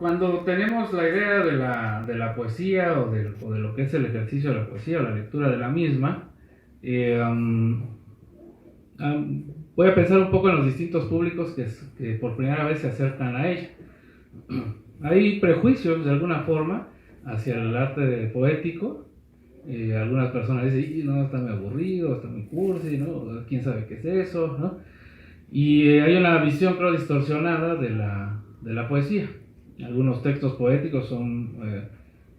Cuando tenemos la idea de la poesía o de lo que es el ejercicio de la poesía o la lectura de la misma, eh, um, voy a pensar un poco en los distintos públicos que por primera vez se acercan a ella. Hay prejuicios de alguna forma hacia el arte poético. Algunas personas dicen, no, está muy aburrido, está muy cursi, ¿no? ¿Quién sabe qué es eso? ¿No? Y hay una visión, creo, distorsionada de la poesía. Algunos textos poéticos son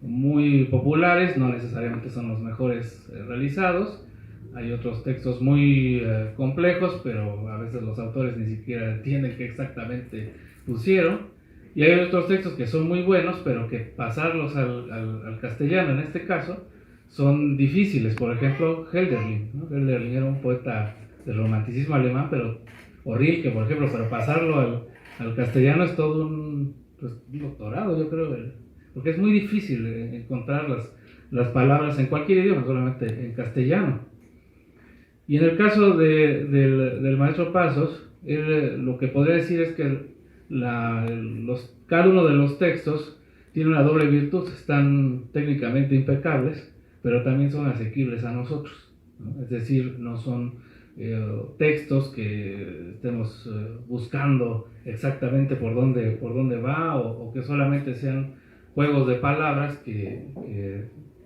muy populares, no necesariamente son los mejores realizados. Hay otros textos muy complejos, pero a veces los autores ni siquiera entienden qué exactamente pusieron. Y hay otros textos que son muy buenos, pero que pasarlos al castellano, en este caso, son difíciles. Por ejemplo, Hölderlin, ¿no? Hölderlin era un poeta del romanticismo alemán, pero horrible, por ejemplo, pero pasarlo al castellano es todo un doctorado, yo creo, porque es muy difícil encontrar las palabras en cualquier idioma, solamente en castellano. Y en el caso del maestro Pasos, él, lo que podría decir es que cada uno de los textos tiene una doble virtud: están técnicamente impecables, pero también son asequibles a nosotros, ¿no? Es decir, no son textos que estemos buscando exactamente por dónde va, o que solamente sean juegos de palabras que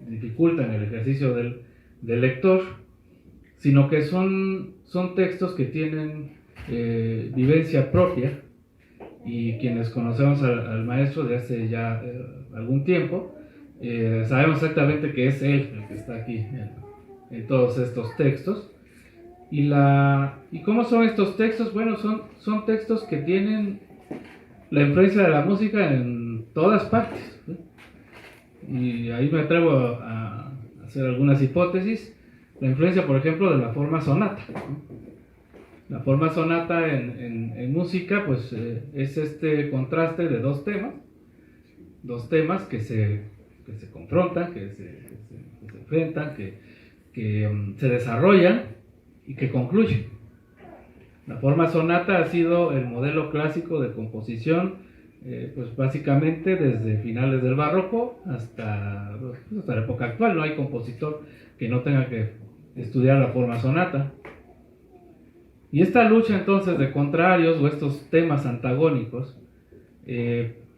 dificultan el ejercicio del lector, sino que son textos que tienen vivencia propia, y quienes conocemos al maestro de hace ya algún tiempo, sabemos exactamente que es él el que está aquí en todos estos textos. ¿Y cómo son estos textos? Bueno, son textos que tienen la influencia de la música en todas partes, ¿sí? Y ahí me atrevo a hacer algunas hipótesis. La influencia, por ejemplo, de la forma sonata, ¿no? La forma sonata en música, pues es este contraste de dos temas que se confrontan, que se enfrentan, que se desarrollan y que concluyen. La forma sonata ha sido el modelo clásico de composición, pues básicamente desde finales del barroco hasta la época actual. No hay compositor que no tenga que estudiar la forma sonata. Y esta lucha entonces de contrarios, o estos temas antagónicos,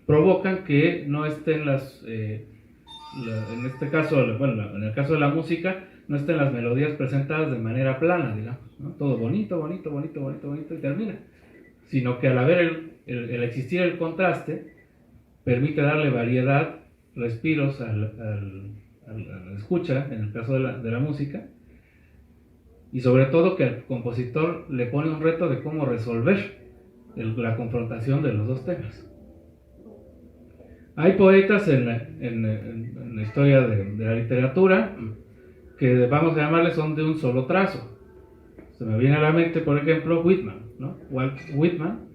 provocan que no estén en este caso, bueno, en el caso de la música, no estén las melodías presentadas de manera plana, digamos, ¿no? Todo bonito, bonito, bonito, bonito, bonito, y termina. Sino que al haber el existir el contraste, permite darle variedad, respiros a la escucha, en el caso de la música, y sobre todo que al compositor le pone un reto de cómo resolver la confrontación de los dos temas. Hay poetas en la historia de la literatura que, vamos a llamarles, son de un solo trazo. Se me viene a la mente, por ejemplo, Whitman, ¿no? Walt Whitman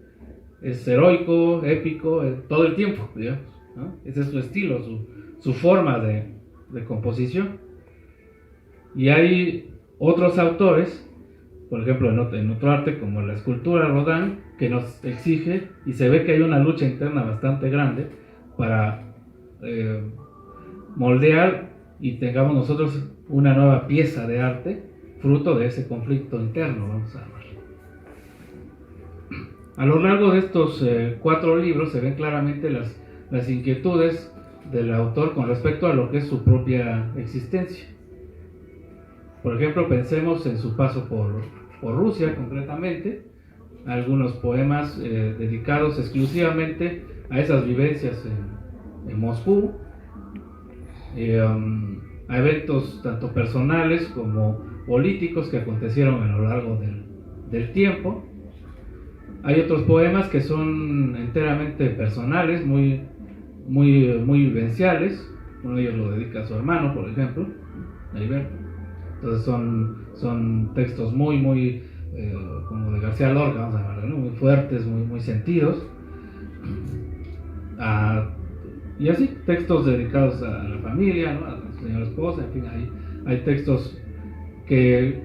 es heroico, épico, todo el tiempo, digamos, ¿no? Ese es su estilo, su forma de composición. Y hay otros autores, por ejemplo, en otro arte como la escultura, Rodin, que nos exige, y se ve que hay una lucha interna bastante grande para moldear y tengamos nosotros una nueva pieza de arte, fruto de ese conflicto interno, vamos a llamarlo. A lo largo de estos 4 libros se ven claramente las inquietudes del autor con respecto a lo que es su propia existencia. Por ejemplo, pensemos en su paso por Rusia, concretamente, algunos poemas dedicados exclusivamente a esas vivencias en Moscú, a eventos tanto personales como políticos que acontecieron a lo largo del tiempo. Hay otros poemas que son enteramente personales, muy, muy, muy vivenciales. Uno de ellos lo dedica a su hermano, por ejemplo, Heriberto. Entonces son textos muy, muy, como de García Lorca, vamos a llamarlo, ¿no? Muy fuertes, muy, muy sentidos. Y así, textos dedicados a la familia, ¿no? A la señora esposa, en fin, hay textos que,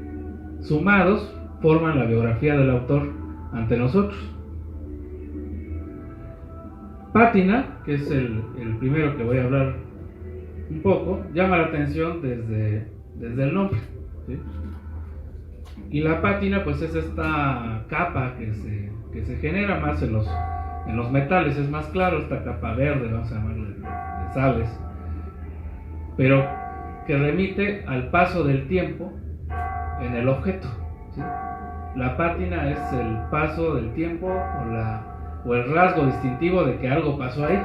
sumados, forman la biografía del autor ante nosotros. Pátina, que es el primero que voy a hablar un poco, llama la atención desde el nombre, ¿sí? Y la pátina pues es esta capa que se genera más en los metales, es más claro, esta capa verde, vamos a llamarle, de sales, pero que remite al paso del tiempo en el objeto, ¿sí? La pátina es el paso del tiempo o el rasgo distintivo de que algo pasó ahí.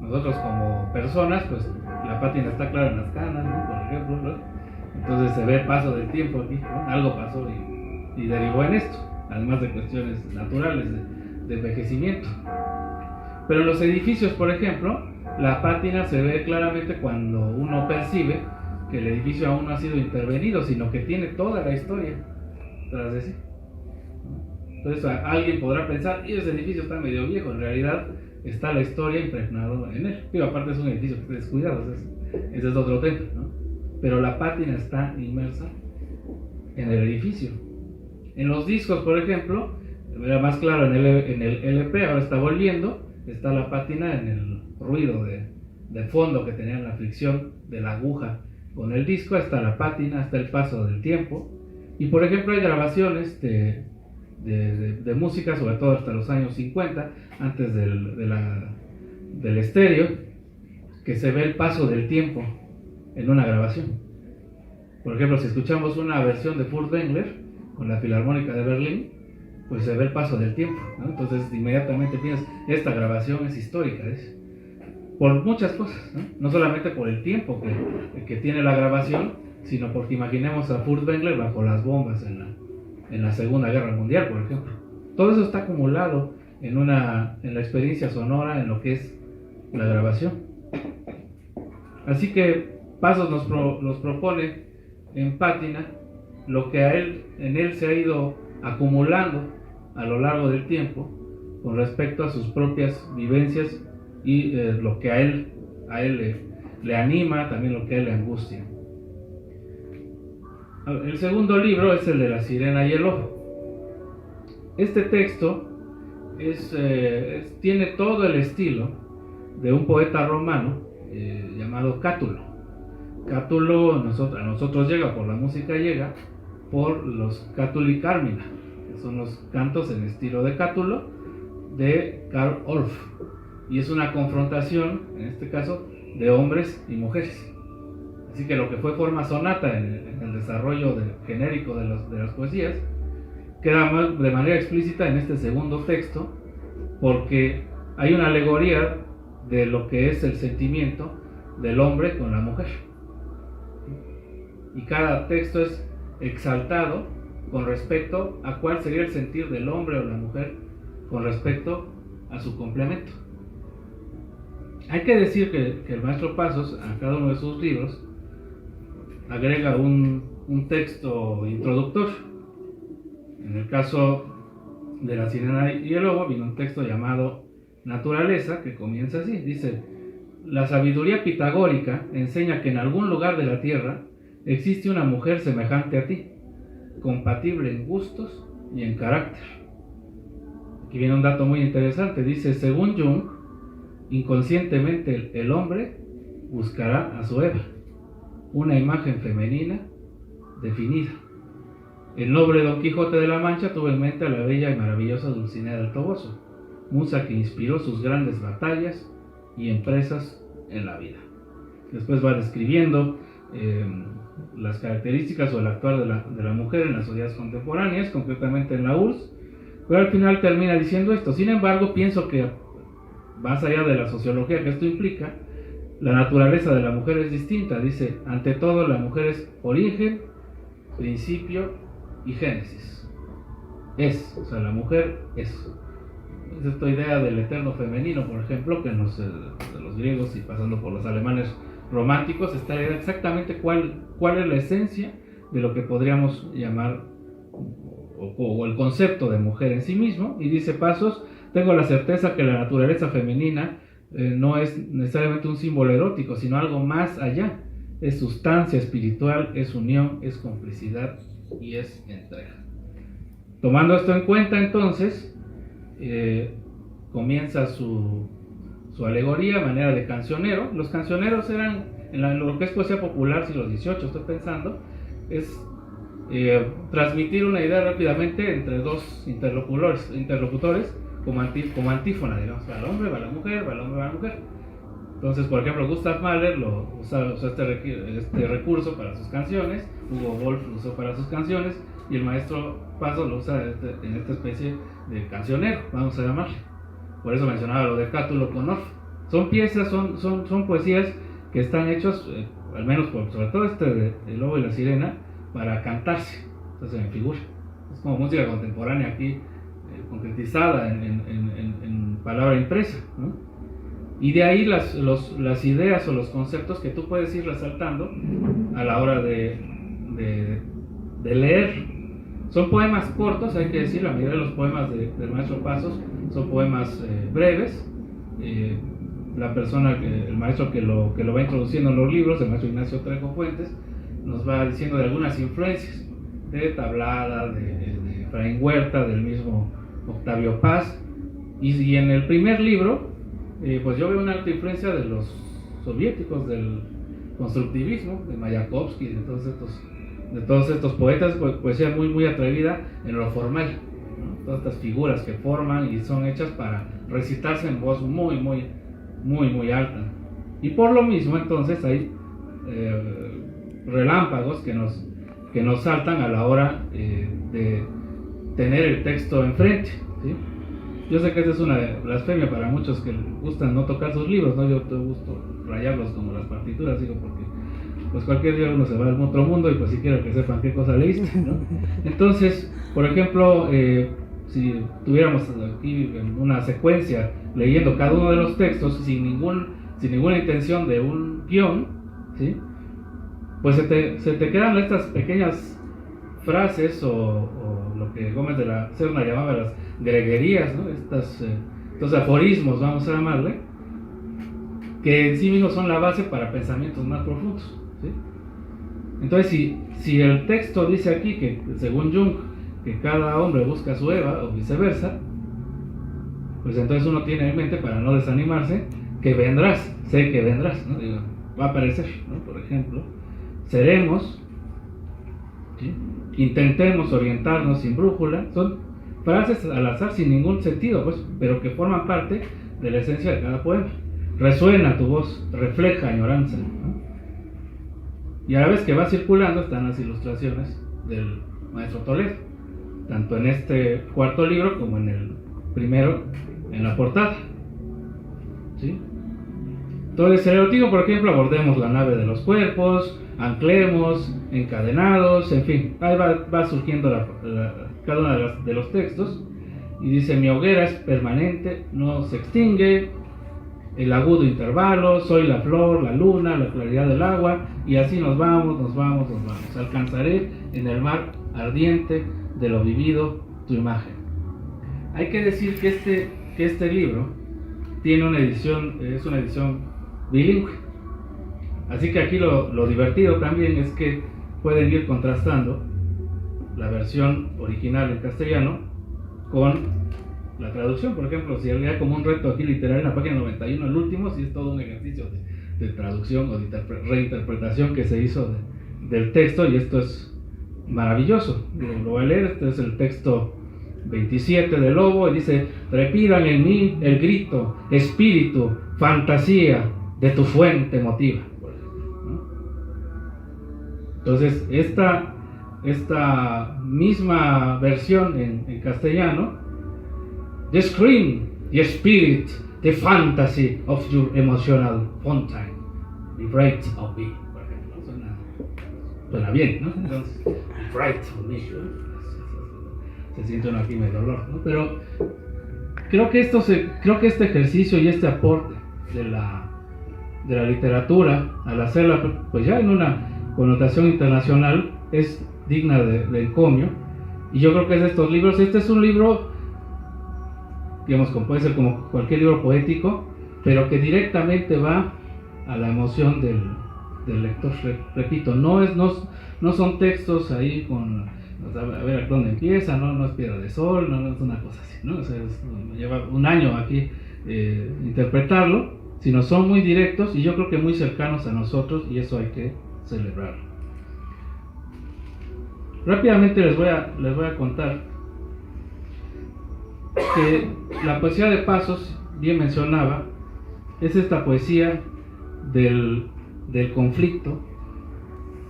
Nosotros como personas, pues la pátina está clara en las canas, ¿no? Por ejemplo, ¿no? Entonces se ve el paso del tiempo aquí, ¿no? Algo pasó y derivó en esto, además de cuestiones naturales de envejecimiento. Pero en los edificios, por ejemplo, la pátina se ve claramente cuando uno percibe que el edificio aún no ha sido intervenido, sino que tiene toda la historia tras de sí. Entonces alguien podrá pensar, y ese edificio está medio viejo, en realidad está la historia impregnada en él. Pero aparte es un edificio que está descuidado, ese es otro tema, ¿no? Pero la pátina está inmersa en el edificio. En los discos, por ejemplo, era más claro en el LP, ahora está volviendo, está la pátina en el ruido de fondo que tenía la fricción de la aguja con el disco, está la pátina, está el paso del tiempo. Y por ejemplo hay grabaciones de música, sobre todo hasta los años 50, antes del estéreo, que se ve el paso del tiempo en una grabación. Por ejemplo, si escuchamos una versión de Furtwängler con la Filarmónica de Berlín, pues se ve el paso del tiempo, ¿no? Entonces inmediatamente piensas, esta grabación es histórica, por muchas cosas, ¿no? No solamente por el tiempo que tiene la grabación, sino porque imaginemos a Furtwängler bajo las bombas en la Segunda Guerra Mundial, por ejemplo. Todo eso está acumulado en la experiencia sonora, en lo que es la grabación. Así que Pasos nos propone en Pátina lo que en él se ha ido acumulando a lo largo del tiempo con respecto a sus propias vivencias y lo que a él le anima, también lo que a él le angustia. El segundo libro es el de La Sirena y el Lobo. Este texto tiene todo el estilo de un poeta romano llamado Cátulo. Cátulo a nosotros llega, por la música llega, por los Cátuli Carmina, que son los cantos en estilo de Cátulo de Karl Orff. Y es una confrontación, en este caso, de hombres y mujeres. Así que lo que fue forma sonata en el desarrollo genérico de las poesías queda de manera explícita en este segundo texto, porque hay una alegoría de lo que es el sentimiento del hombre con la mujer. Y cada texto es exaltado con respecto a cuál sería el sentir del hombre o la mujer con respecto a su complemento. Hay que decir que el maestro Pasos, a cada uno de sus libros, agrega un texto introductorio. En el caso de La Sirena y el Lobo vino un texto llamado Naturaleza, que comienza así, dice: la sabiduría pitagórica enseña que en algún lugar de la tierra existe una mujer semejante a ti, compatible en gustos y en carácter. Aquí viene un dato muy interesante, dice: según Jung, inconscientemente el hombre buscará a su Eva, una imagen femenina definida. El noble Don Quijote de la Mancha tuvo en mente a la bella y maravillosa Dulcinea del Toboso, musa que inspiró sus grandes batallas y empresas en la vida. Después va describiendo las características o el actuar de la mujer en las sociedades contemporáneas, concretamente en la URSS, pero al final termina diciendo esto: sin embargo, pienso que más allá de la sociología que esto implica, la naturaleza de la mujer es distinta. Dice: ante todo, la mujer es origen, principio y génesis. O sea, la mujer es esta idea del eterno femenino, por ejemplo, que de los griegos y pasando por los alemanes románticos, está exactamente cuál es la esencia de lo que podríamos llamar o el concepto de mujer en sí mismo. Y dice Pasos: tengo la certeza que la naturaleza femenina no es necesariamente un símbolo erótico, sino algo más allá. Es sustancia espiritual, es unión, es complicidad y es entrega. Tomando esto en cuenta, entonces, comienza su alegoría a manera de cancionero. Los cancioneros eran, lo que es poesía popular siglo XVIII, estoy pensando, es transmitir una idea rápidamente entre dos interlocutores como antífona, digamos, va el hombre, va la mujer, va el hombre, va la mujer. Entonces, por ejemplo, Gustav Mahler usa este recurso para sus canciones, Hugo Wolf lo usó para sus canciones, y el maestro Paso lo usa en esta especie de cancionero, vamos a llamarle. Por eso mencionaba lo de Cátulo con Orff. Son piezas, son poesías que están hechos, al menos sobre todo de El Lobo y la Sirena, para cantarse. Entonces se me figura. Es como música contemporánea aquí, concretizada en palabra impresa, ¿no? Y de ahí las ideas o los conceptos que tú puedes ir resaltando a la hora de leer. Son poemas cortos, hay que decir, la mayoría de los poemas del maestro Pasos son poemas breves. El maestro que lo va introduciendo en los libros, el maestro Ignacio Trejo Fuentes, nos va diciendo de algunas influencias de Tablada, de Efraín Huerta, del mismo Octavio Paz. Y en el primer libro, pues yo veo una alta influencia de los soviéticos, del constructivismo, de Mayakovsky, de todos estos poetas, poesía muy, muy atrevida en lo formal, ¿no? Todas estas figuras que forman y son hechas para recitarse en voz muy, muy, muy, muy alta. Y por lo mismo, entonces, hay relámpagos que nos saltan a la hora de tener el texto enfrente, ¿sí? Yo sé que esta es una blasfemia para muchos que gustan no tocar sus libros, ¿no? Yo te gusto rayarlos como las partituras, digo, porque pues cualquier día uno se va al otro mundo y pues si quiero que sepan qué cosa leíste, ¿no? Entonces, por ejemplo, si tuviéramos aquí una secuencia leyendo cada uno de los textos sin ninguna intención de un guión, ¿sí? Pues se te quedan estas pequeñas frases o lo que Gómez de la Serna llamaba las greguerías, ¿no? Estos aforismos, vamos a llamarle, que en sí mismos son la base para pensamientos más profundos, ¿sí? Entonces, si el texto dice aquí que, según Jung, que cada hombre busca a su Eva, o viceversa, pues entonces uno tiene en mente, para no desanimarse, que vendrás, sé que vendrás, ¿no? Digo, va a aparecer, ¿no? Por ejemplo, seremos, ¿sí? Intentemos orientarnos sin brújula. Son frases al azar sin ningún sentido, pues, pero que forman parte de la esencia de cada poema. Resuena tu voz, refleja añoranza, ¿no? Y a la vez que va circulando están las ilustraciones del maestro Toledo, tanto en este cuarto libro como en el primero, en la portada, ¿sí? Entonces, el erotismo, por ejemplo, abordemos la nave de los cuerpos, anclemos, encadenados, en fin, ahí va surgiendo cada uno de los textos, y dice: mi hoguera es permanente, no se extingue, el agudo intervalo, soy la flor, la luna, la claridad del agua, y así nos vamos, alcanzaré en el mar ardiente de lo vivido tu imagen. Hay que decir que este libro tiene es una edición bilingüe. Así que aquí lo divertido también es que pueden ir contrastando la versión original en castellano con la traducción. Por ejemplo, si había como un reto aquí literal en la página 91, el último, si es todo un ejercicio de traducción o de reinterpretación que se hizo del texto, y esto es maravilloso. Lo voy a leer. Este es el texto 27 de Lobo, y dice: trepidan en mí el grito, espíritu, fantasía de tu fuente emotiva. Entonces, esta misma versión en castellano: the scream, the spirit, the fantasy of your emotional fountain, vibrates on me. Por ejemplo, suena bien, ¿no? Entonces, vibrates on me, ¿no? Se siente uno aquí medio dolor, ¿no? Pero creo que este ejercicio y este aporte de la literatura, al hacerla pues ya en una connotación internacional, es digna de encomio. Y yo creo que es de estos libros. Este es un libro, digamos, como puede ser como cualquier libro poético, pero que directamente va a la emoción del lector. Repito, no son textos ahí con pues a ver dónde empieza, no es Piedra de Sol, no es una cosa así, ¿no? O sea, lleva un año aquí interpretarlo, sino son muy directos y yo creo que muy cercanos a nosotros, y eso hay que celebrarlo. Rápidamente les voy a contar que la poesía de Pasos, bien mencionaba, es esta poesía del conflicto,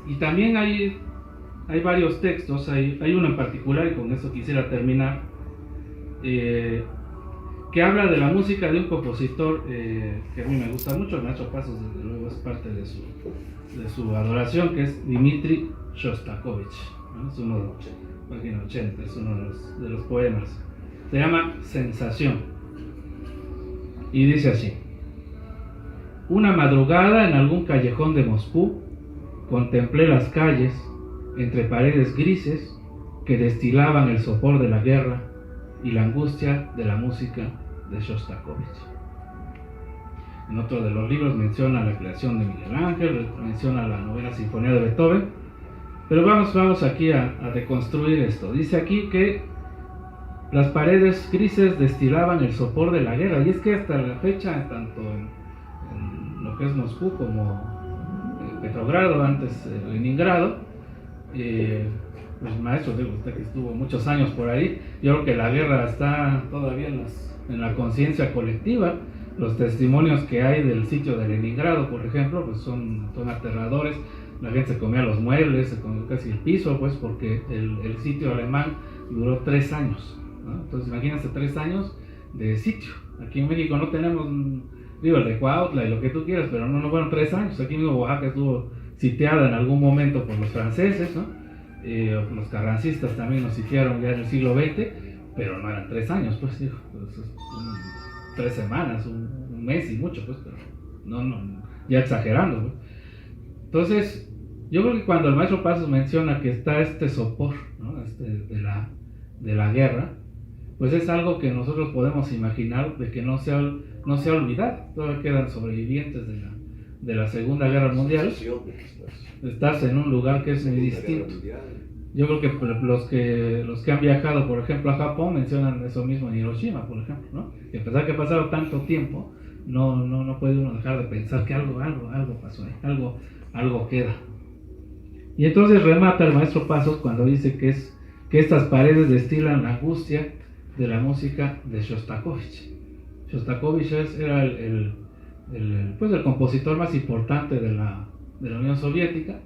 y también hay varios textos, hay uno en particular, y con eso quisiera terminar, que habla de la música de un compositor que a mí me gusta mucho. Nacho Pasos desde luego es parte de su adoración, que es Dmitri Shostakovich, ¿no? Es uno de página 80, es uno de los poemas. Se llama Sensación y dice así: una madrugada en algún callejón de Moscú contemplé las calles entre paredes grises que destilaban el sopor de la guerra y la angustia de la música de Shostakovich. En otro de los libros menciona la creación de Miguel Ángel, menciona la novena sinfonía de Beethoven, pero vamos aquí a deconstruir esto. Dice aquí que las paredes grises destilaban el sopor de la guerra, y es que hasta la fecha, tanto en lo que es Moscú como Petrogrado, antes Leningrado, pues maestro, digo usted que estuvo muchos años por ahí, yo creo que la guerra está todavía en la conciencia colectiva. Los testimonios que hay del sitio de Leningrado, por ejemplo, pues son aterradores. La gente se comía los muebles, se comió casi el piso, pues porque el sitio alemán duró 3 años, ¿no? Entonces imagínense 3 años de sitio. Aquí en México no tenemos el de Cuautla y lo que tú quieras, pero no fueron 3 años. Aquí mismo Oaxaca estuvo sitiada en algún momento por los franceses, ¿no? Los carrancistas también nos sitiaron ya en el siglo XX, pero no eran 3 años, pues, digo, 3 semanas, un mes y mucho, pues, pero no, ya exagerando, pues. Entonces, yo creo que cuando el maestro Pasos menciona que está este sopor, ¿no? de la guerra, pues es algo que nosotros podemos imaginar de que no se ha olvidado. Todavía quedan sobrevivientes de la Segunda Guerra Mundial. Estás en un lugar que es muy distinto. Yo creo que los que han viajado, por ejemplo, a Japón, mencionan eso mismo en Hiroshima, por ejemplo, ¿no? Que a pesar que ha pasado tanto tiempo, no puede uno dejar de pensar que algo pasó ahí, algo queda. Y entonces remata el maestro Pasos cuando dice que estas paredes destilan la angustia de la música de Shostakovich. Shostakovich era el compositor más importante de la Unión Soviética,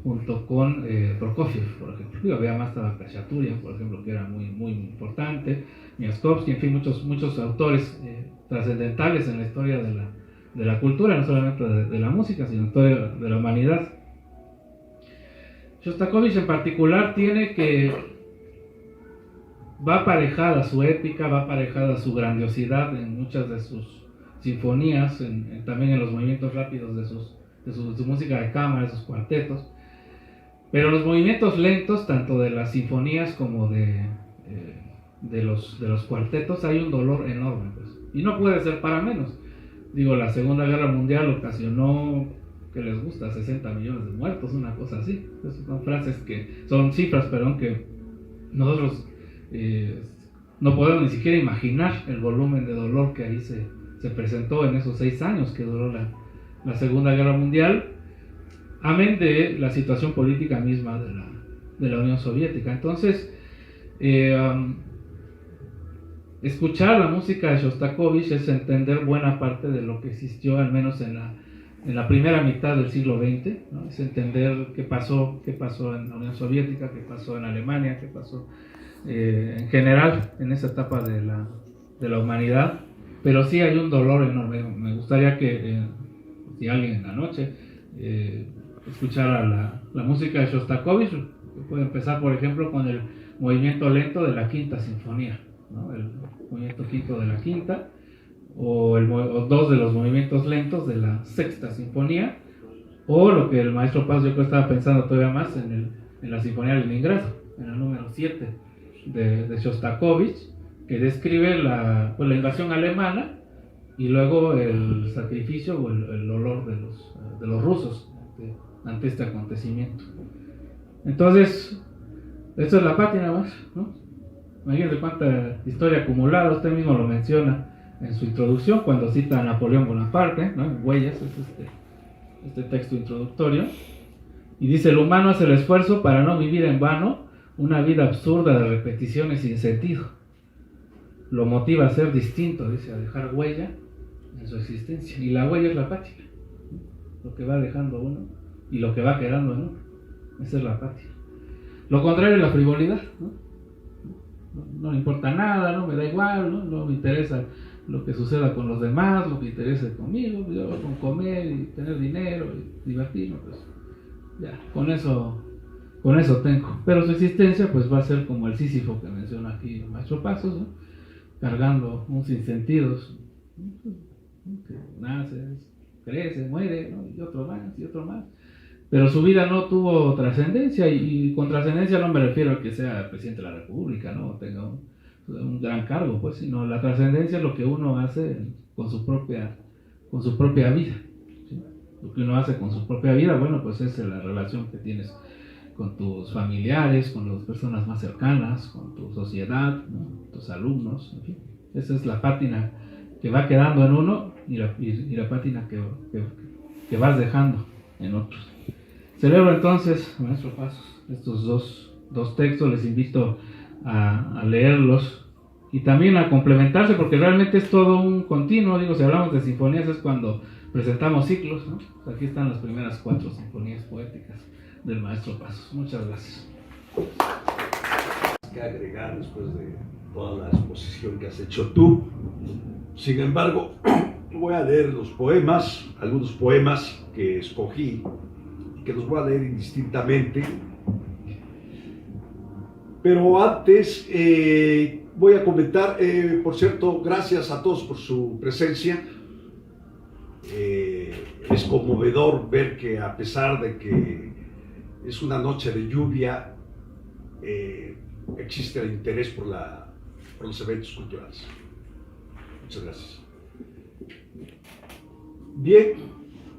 junto con Prokofiev, por ejemplo. Había más Khachaturian, por ejemplo, que era muy, muy importante, Miaskovsky, en fin, muchos autores trascendentales en la historia de la cultura, no solamente de la música, sino de la humanidad. Shostakovich en particular va aparejada su épica, va aparejada su grandiosidad en muchas de sus sinfonías, también en los movimientos rápidos de su música de cámara, de sus cuartetos. Pero los movimientos lentos, tanto de las sinfonías como de los cuartetos, hay un dolor enorme, pues. Y no puede ser para menos. Digo, la Segunda Guerra Mundial ocasionó, que les gusta, 60 millones de muertos, una cosa así. Son cifras, que nosotros no podemos ni siquiera imaginar el volumen de dolor que ahí se presentó en esos 6 años que duró la Segunda Guerra Mundial. Amén de la situación política misma de la Unión Soviética. Entonces, escuchar la música de Shostakovich es entender buena parte de lo que existió, al menos en la primera mitad del siglo XX, ¿no? Es entender qué pasó en la Unión Soviética, qué pasó en Alemania, qué pasó en general en esa etapa de la humanidad. Pero sí hay un dolor enorme. Me gustaría que si alguien en la noche escuchara la música de Shostakovich, puede empezar, por ejemplo, con el movimiento lento de la Quinta Sinfonía, ¿no? El movimiento quinto de la Quinta, o 2 de los movimientos lentos de la Sexta Sinfonía, o lo que el maestro Paz yo creo estaba pensando todavía más en la Sinfonía de Leningrado, en el número 7 de Shostakovich, que describe la invasión alemana y luego el sacrificio o el dolor de los rusos ante este acontecimiento. Entonces, Esto es la pátina más, ¿no? Imagínense cuánta historia acumulada, usted mismo lo menciona en su introducción cuando cita a Napoleón Bonaparte, ¿no? En Huellas es este texto introductorio, y dice: el humano hace el esfuerzo para no vivir en vano una vida absurda de repeticiones sin sentido. Lo motiva a ser distinto, dice, a dejar huella en su existencia, y la huella es la pátina, lo que va dejando uno y lo que va quedando en uno, esa es la pátina. Lo contrario es la frivolidad, ¿no? No me importa nada, no me da igual, no me interesa lo que suceda con los demás, lo que interese conmigo, yo con comer y tener dinero y divertirme, pues ya, con eso tengo. Pero su existencia pues va a ser como el Sísifo que menciona aquí el maestro Pasos, ¿no? Cargando un sinsentidos, que nace, crece, muere, ¿no? Y otro más. Pero su vida no tuvo trascendencia, y con trascendencia no me refiero a que sea presidente de la República, ¿no? Tenga un gran cargo, pues, sino la trascendencia es lo que uno hace con su propia vida, ¿sí? Lo que uno hace con su propia vida, bueno, pues es la relación que tienes con tus familiares, con las personas más cercanas, con tu sociedad, ¿no? Tus alumnos, en fin. Esa es la pátina que va quedando en uno y la pátina que vas dejando en otros. Celebro entonces, maestro Pasos, estos dos textos, les invito a leerlos y también a complementarse, porque realmente es todo un continuo. Digo, si hablamos de sinfonías es cuando presentamos ciclos, ¿no? Pues aquí están las primeras 4 sinfonías poéticas del maestro Pasos. Muchas gracias. Que agregar después de toda la exposición que has hecho tú. Sin embargo, voy a leer los poemas, algunos poemas que escogí, que los voy a leer indistintamente. Pero antes voy a comentar, por cierto, gracias a todos por su presencia. Es conmovedor ver que a pesar de que es una noche de lluvia, existe el interés por los eventos culturales. Muchas gracias. Bien,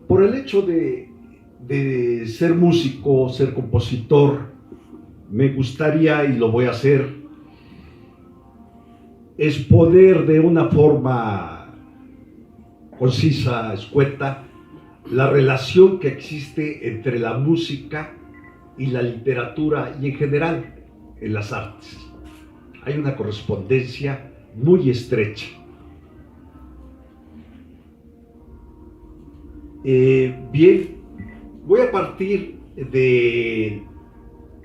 por el hecho de ser músico, ser compositor, me gustaría, y lo voy a hacer, exponer de una forma concisa, escueta, la relación que existe entre la música y la literatura y en general en las artes. Hay una correspondencia muy estrecha. Bien, voy a partir de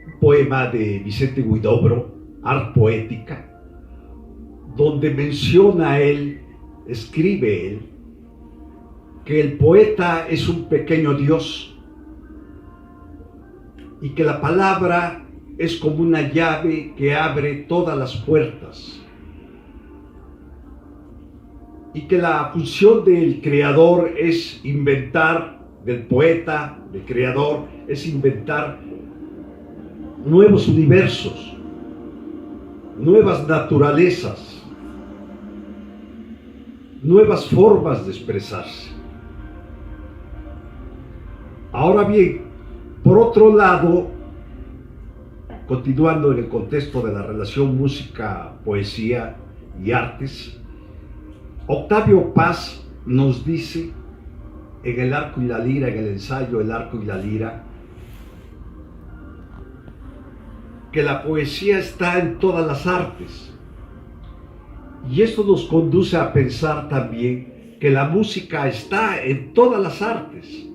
un poema de Vicente Huidobro, Art Poética, donde menciona él, escribe él, que el poeta es un pequeño Dios y que la palabra es como una llave que abre todas las puertas, y que la función del creador es inventar, del poeta, del creador, es inventar nuevos universos, nuevas naturalezas, nuevas formas de expresarse. Ahora bien, por otro lado, continuando en el contexto de la relación música, poesía y artes, Octavio Paz nos dice en El arco y la lira, en el ensayo El arco y la lira, que la poesía está en todas las artes. Y esto nos conduce a pensar también que la música está en todas las artes.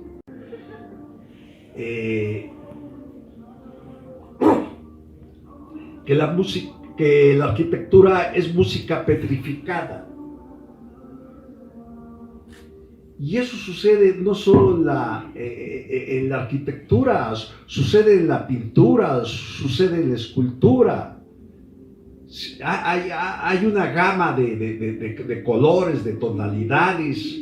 Que la arquitectura es música petrificada. Y eso sucede no solo en la arquitectura, sucede en la pintura, sucede en la escultura. Hay una gama de colores, de tonalidades,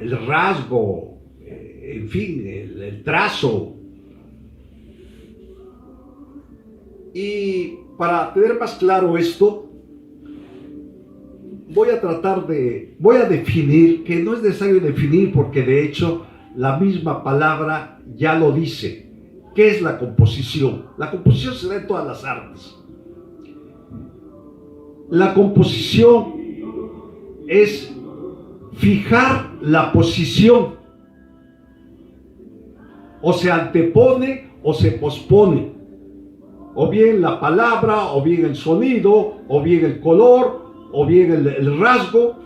el rasgo, en fin, el trazo. Y para tener más claro esto, voy a definir, que no es necesario definir porque de hecho la misma palabra ya lo dice, ¿Qué es la composición? La composición se da en todas las artes. La composición es fijar la posición, o se antepone o se pospone, o bien la palabra, o bien el sonido, o bien el color, o bien el rasgo.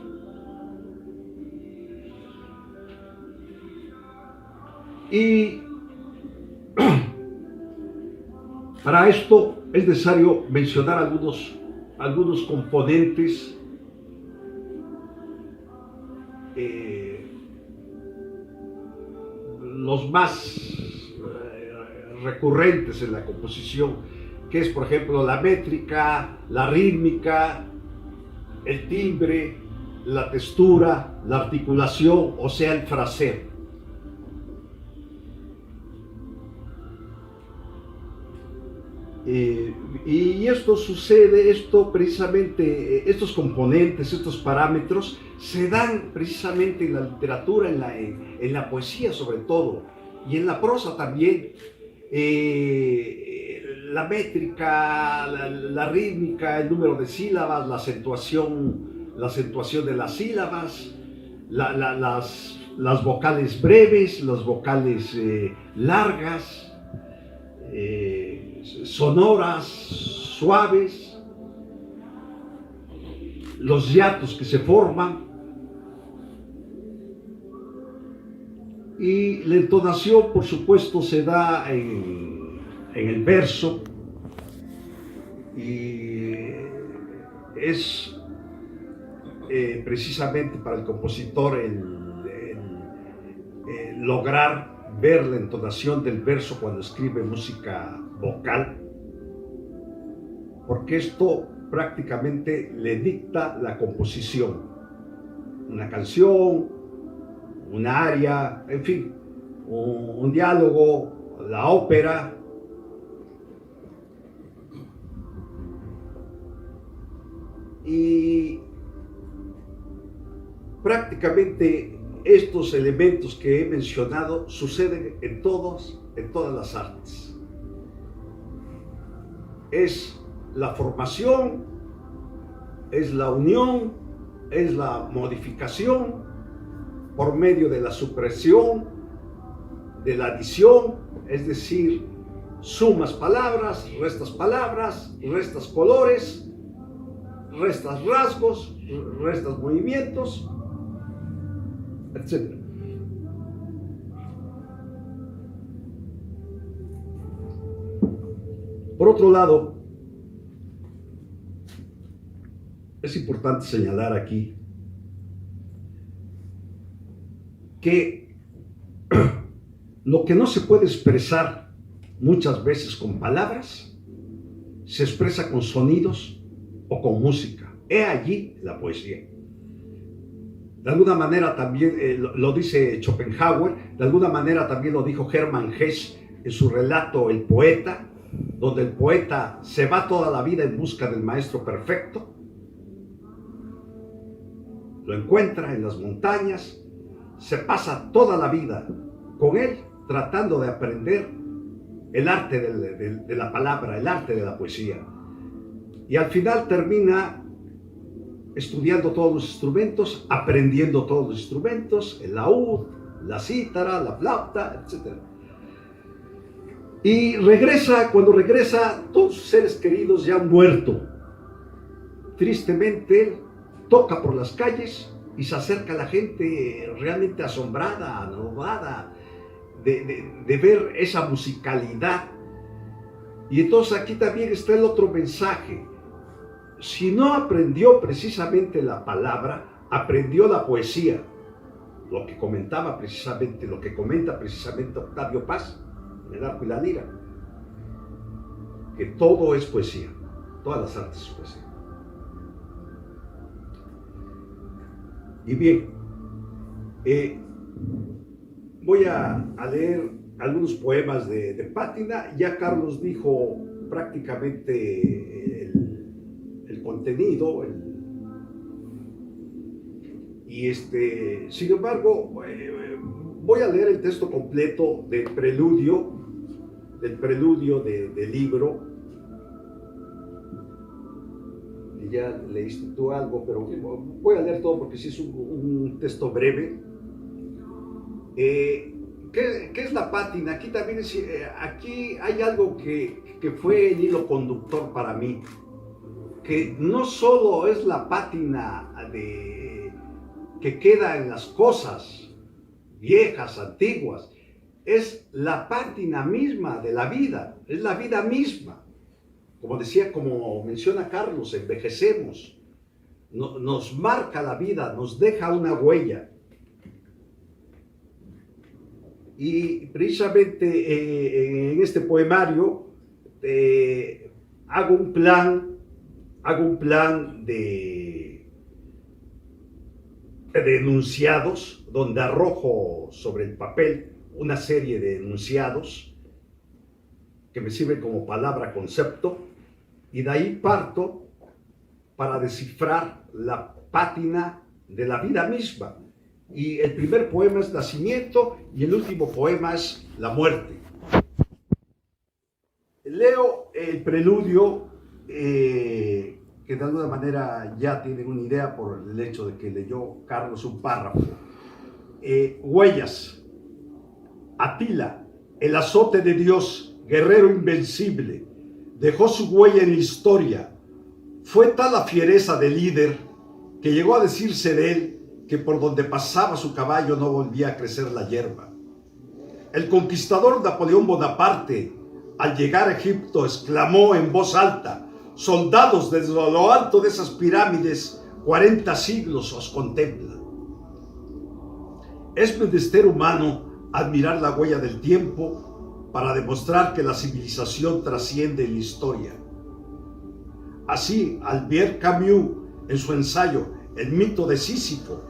Y para esto es necesario mencionar algunos componentes los más recurrentes en la composición, que es, por ejemplo, la métrica, la rítmica, el timbre, la textura, la articulación, o sea, el fraseo. Y esto sucede, precisamente, estos componentes, estos parámetros, se dan precisamente en la literatura, en la poesía sobre todo, y en la prosa también. La métrica, la rítmica, el número de sílabas, la acentuación de las sílabas, las vocales breves, las vocales largas, sonoras, suaves, los hiatos que se forman, y la entonación, por supuesto, se da en el verso, y es precisamente para el compositor el lograr ver la entonación del verso cuando escribe música vocal, porque esto prácticamente le dicta la composición, una canción, una aria, en fin, un diálogo, la ópera. Y prácticamente estos elementos que he mencionado suceden en todas las artes. Es la formación, es la unión, es la modificación por medio de la supresión, de la adición, es decir, sumas palabras, restas colores, restas rasgos, restas movimientos, etc. Por otro lado, es importante señalar aquí que lo que no se puede expresar muchas veces con palabras, se expresa con sonidos o con música. He allí la poesía. De alguna manera también lo dice Schopenhauer, de alguna manera también lo dijo Hermann Hesse en su relato El poeta, donde el poeta se va toda la vida en busca del maestro perfecto, lo encuentra en las montañas, se pasa toda la vida con él tratando de aprender el arte de la palabra, el arte de la poesía, y al final termina estudiando todos los instrumentos, aprendiendo todos los instrumentos, el laúd, la cítara, la flauta, etc. Y cuando regresa, todos sus seres queridos ya han muerto. Tristemente, él toca por las calles y se acerca a la gente realmente asombrada, anodada, de ver esa musicalidad. Y entonces aquí también está el otro mensaje. Si no aprendió precisamente la palabra, aprendió la poesía. Lo que comenta precisamente Octavio Paz en El arco y la lira, que todo es poesía, todas las artes es poesía. Y bien, voy a leer algunos poemas de Pátina. Ya Carlos dijo prácticamente el contenido, sin embargo, voy a leer el texto completo del preludio del preludio del libro. Y ya leíste tú algo, pero voy a leer todo porque sí es un texto breve. ¿Qué es la pátina? Aquí también aquí hay algo que fue el hilo conductor para mí, que no solo es la pátina que queda en las cosas viejas, antiguas, es la pátina misma de la vida, es la vida misma. Como decía, como menciona Carlos, envejecemos, nos marca la vida, nos deja una huella. Y precisamente en este poemario hago un plan de enunciados, donde arrojo sobre el papel una serie de enunciados que me sirven como palabra concepto, y de ahí parto para descifrar la pátina de la vida misma. Y el primer poema es Nacimiento y el último poema es La Muerte. Leo el preludio, que de alguna manera ya tienen una idea por el hecho de que leyó Carlos un párrafo. Huellas. Atila, el azote de Dios, guerrero invencible, dejó su huella en la historia. Fue tal la fiereza del líder que llegó a decirse de él que por donde pasaba su caballo no volvía a crecer la hierba. El conquistador Napoleón Bonaparte, al llegar a Egipto, exclamó en voz alta: soldados, desde lo alto de esas pirámides, 40 siglos os contemplan. Es menester humano admirar la huella del tiempo para demostrar que la civilización trasciende en la historia. Así, Albert Camus, en su ensayo El mito de Sísifo,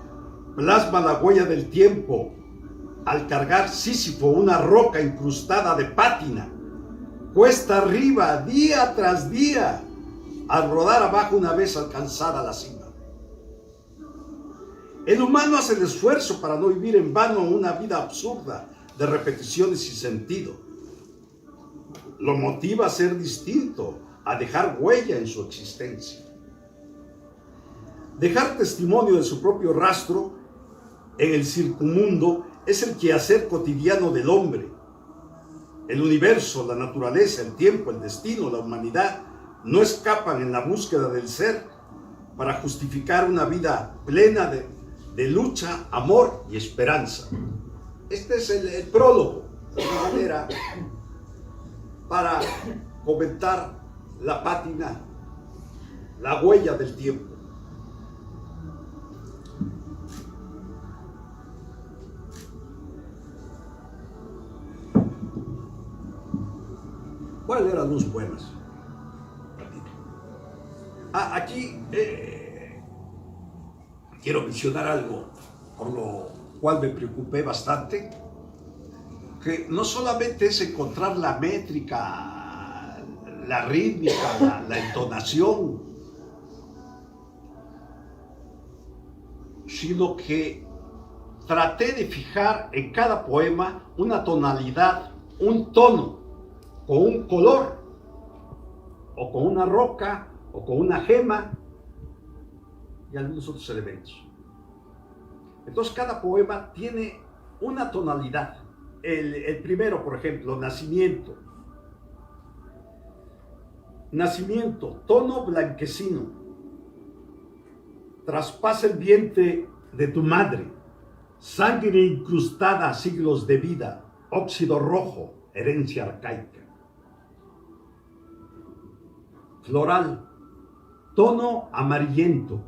plasma la huella del tiempo al cargar Sísifo una roca incrustada de pátina, cuesta arriba, día tras día, al rodar abajo una vez alcanzada la cima. El humano hace el esfuerzo para no vivir en vano una vida absurda de repeticiones sin sentido. Lo motiva a ser distinto, a dejar huella en su existencia. Dejar testimonio de su propio rastro en el circunmundo es el quehacer cotidiano del hombre. El universo, la naturaleza, el tiempo, el destino, la humanidad no escapan en la búsqueda del ser para justificar una vida plena de lucha, amor y esperanza. Este es el prólogo, de alguna manera, para comentar la pátina, la huella del tiempo. Voy a leer algunos poemas. Aquí quiero mencionar algo por lo cual me preocupé bastante, que no solamente es encontrar la métrica, la rítmica, la entonación, sino que traté de fijar en cada poema una tonalidad, un tono, con un color, o con una roca, o con una gema, y algunos otros elementos. Entonces cada poema tiene una tonalidad. El primero, por ejemplo, Nacimiento. Nacimiento, tono blanquecino. Traspasa el vientre de tu madre. Sangre incrustada, siglos de vida. Óxido rojo, herencia arcaica. Floral, tono amarillento.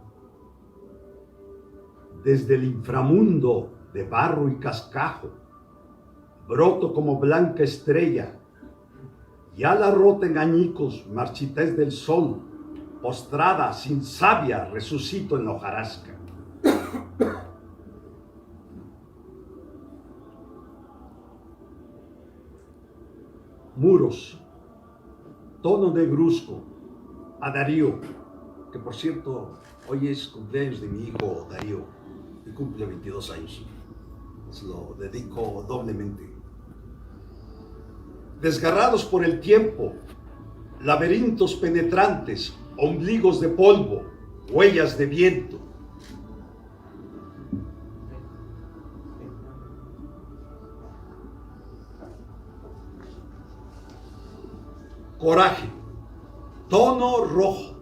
Desde el inframundo de barro y cascajo, broto como blanca estrella, ya la rota en añicos, marchitez del sol, postrada, sin savia, resucito en la hojarasca. Muros, tono negruzco, a Darío, que por cierto, hoy es cumpleaños de mi hijo Darío, que cumple 22 años. Se lo dedico doblemente. desgarrados por el tiempo, laberintos penetrantes, ombligos de polvo, huellas de viento. Coraje, tono rojo,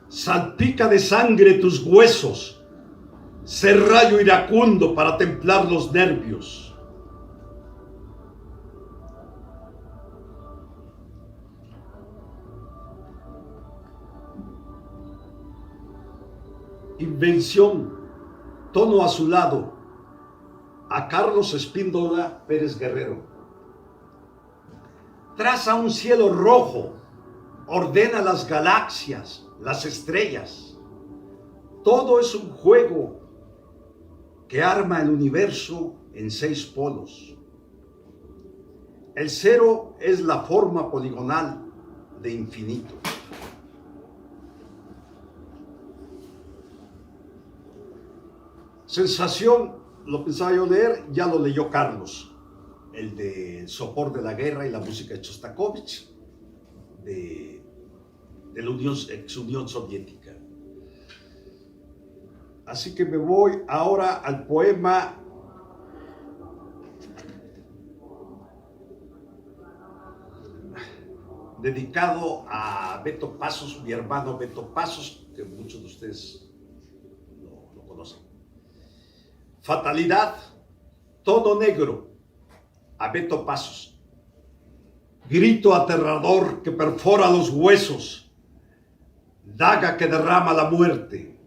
salpica de sangre tus huesos, serrallo iracundo para templar los nervios. Invención, tono azulado, a Carlos Espíndola Pérez Guerrero. Traza un cielo rojo, ordena las galaxias, las estrellas. Todo es un juego que arma el universo en 6 polos. El cero es la forma poligonal de infinito. Sensación, lo pensaba yo leer, ya lo leyó Carlos, el de Sopor de la Guerra y la música de Shostakovich, de la ex Unión Soviética. Así que me voy ahora al poema dedicado a Beto Pasos, mi hermano Beto Pasos, que muchos de ustedes lo conocen. Fatalidad, tono negro, a Beto Pasos. Grito aterrador que perfora los huesos, daga que derrama la muerte.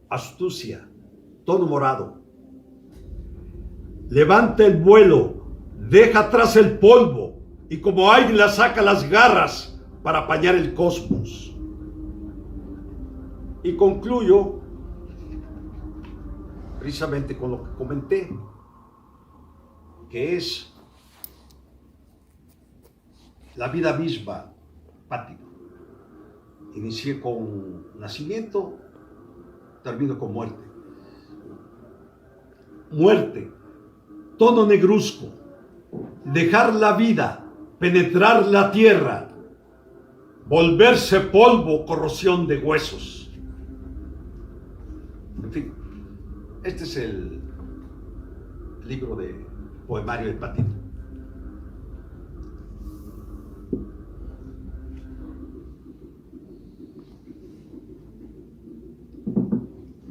Astucia, tono morado. Levanta el vuelo, deja atrás el polvo y como águila saca las garras para apañar el cosmos. Y concluyo precisamente con lo que comenté, que es la vida misma, Pati. Inicié con nacimiento, termino con muerte. Muerte, tono negruzco, dejar la vida, penetrar la tierra, volverse polvo, corrosión de huesos. En fin, este es el libro de poemario de Patito.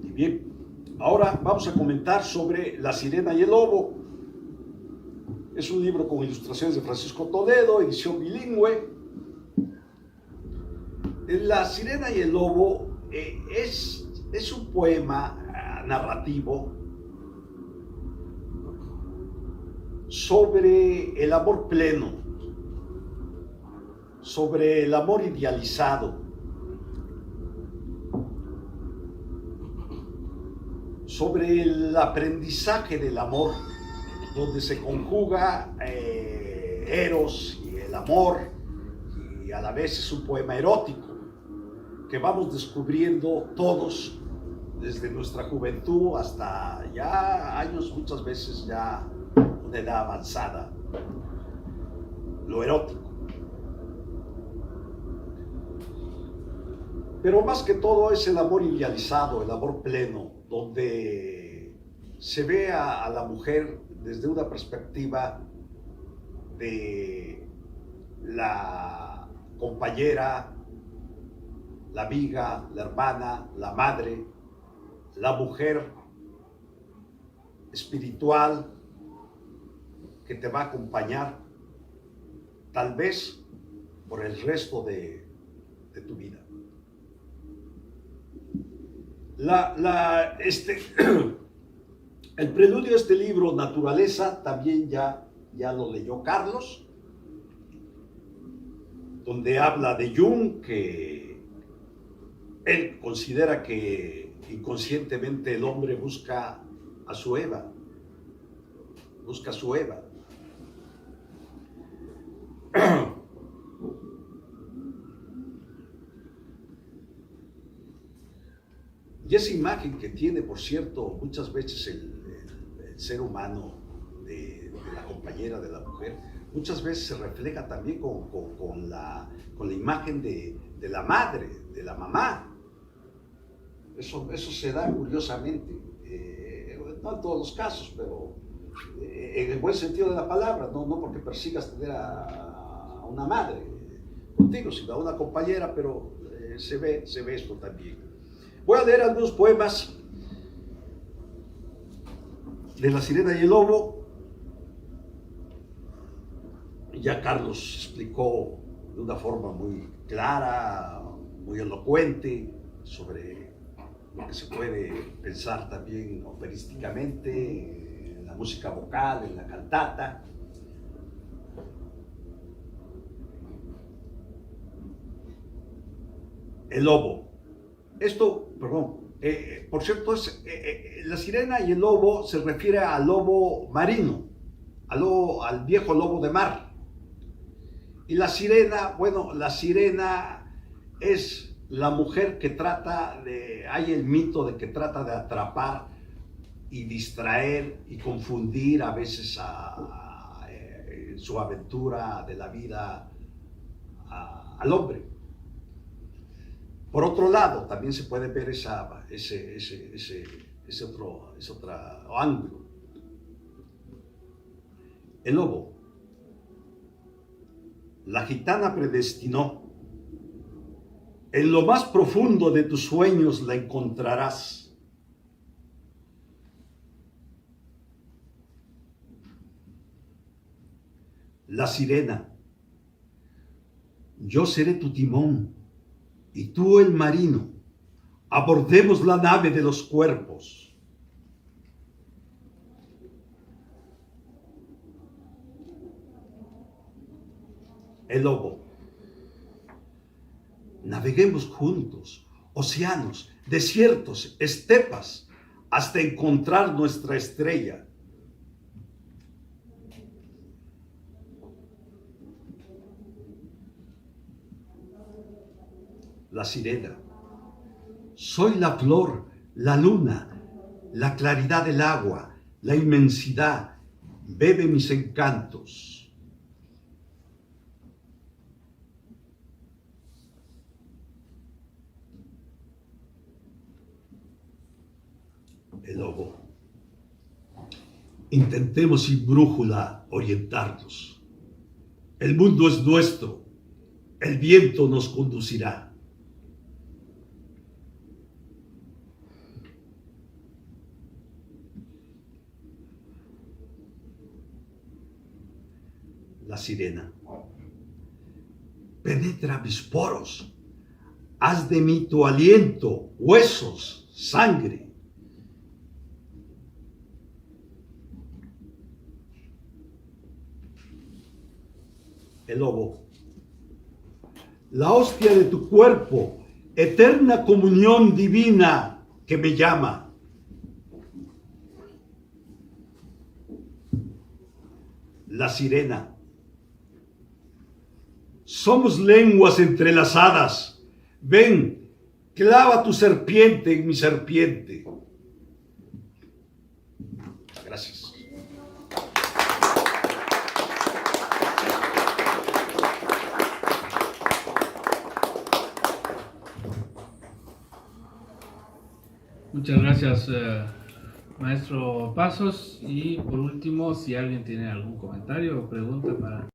Y bien, ahora vamos a comentar sobre La Sirena y el Lobo. Es un libro con ilustraciones de Francisco Toledo, edición bilingüe. La Sirena y el Lobo es un poema narrativo sobre el amor pleno, sobre el amor idealizado, sobre el aprendizaje del amor, donde se conjuga Eros y el amor, y a la vez es un poema erótico que vamos descubriendo todos desde nuestra juventud hasta ya años, muchas veces ya una edad avanzada, lo erótico. Pero más que todo es el amor idealizado, el amor pleno, donde se ve a la mujer desde una perspectiva de la compañera, la amiga, la hermana, la madre, la mujer espiritual que te va a acompañar tal vez por el resto de tu vida. El preludio de este libro, Naturaleza, también ya lo leyó Carlos, donde habla de Jung, que él considera que inconscientemente el hombre busca a su Eva, Y esa imagen que tiene, por cierto, muchas veces el ser humano de la compañera, de la mujer, muchas veces se refleja también con la imagen de la madre, de la mamá. Eso se da curiosamente, no en todos los casos, pero en el buen sentido de la palabra, no porque persigas tener a una madre contigo, sino a una compañera, pero se ve esto también. Voy a leer algunos poemas de La Sirena y el Lobo. Ya Carlos explicó de una forma muy clara, muy elocuente, sobre lo que se puede pensar también operísticamente, en la música vocal, en la cantata. El lobo. Esto, perdón, por cierto, La Sirena y el Lobo se refiere al lobo marino, al viejo lobo de mar. Y la sirena, bueno, la sirena es la mujer que hay el mito de que trata de atrapar y distraer y confundir a veces su aventura de la vida al hombre. Por otro lado, también se puede ver ese otro ángulo. El lobo. La gitana predestinó. En lo más profundo de tus sueños la encontrarás. La sirena. Yo seré tu timón y tú el marino. Abordemos la nave de los cuerpos. El lobo. Naveguemos juntos, océanos, desiertos, estepas, hasta encontrar nuestra estrella. La sirena. Soy la flor, la luna, la claridad del agua, la inmensidad. Bebe mis encantos. El lobo. Intentemos sin brújula orientarnos. El mundo es nuestro. El viento nos conducirá. La sirena. Penetra mis poros. Haz de mí tu aliento, huesos, sangre. El lobo. La hostia de tu cuerpo, eterna comunión divina que me llama. La sirena. Somos lenguas entrelazadas. Ven, clava tu serpiente en mi serpiente. Gracias. Muchas gracias, maestro Pasos. Y por último, si alguien tiene algún comentario o pregunta para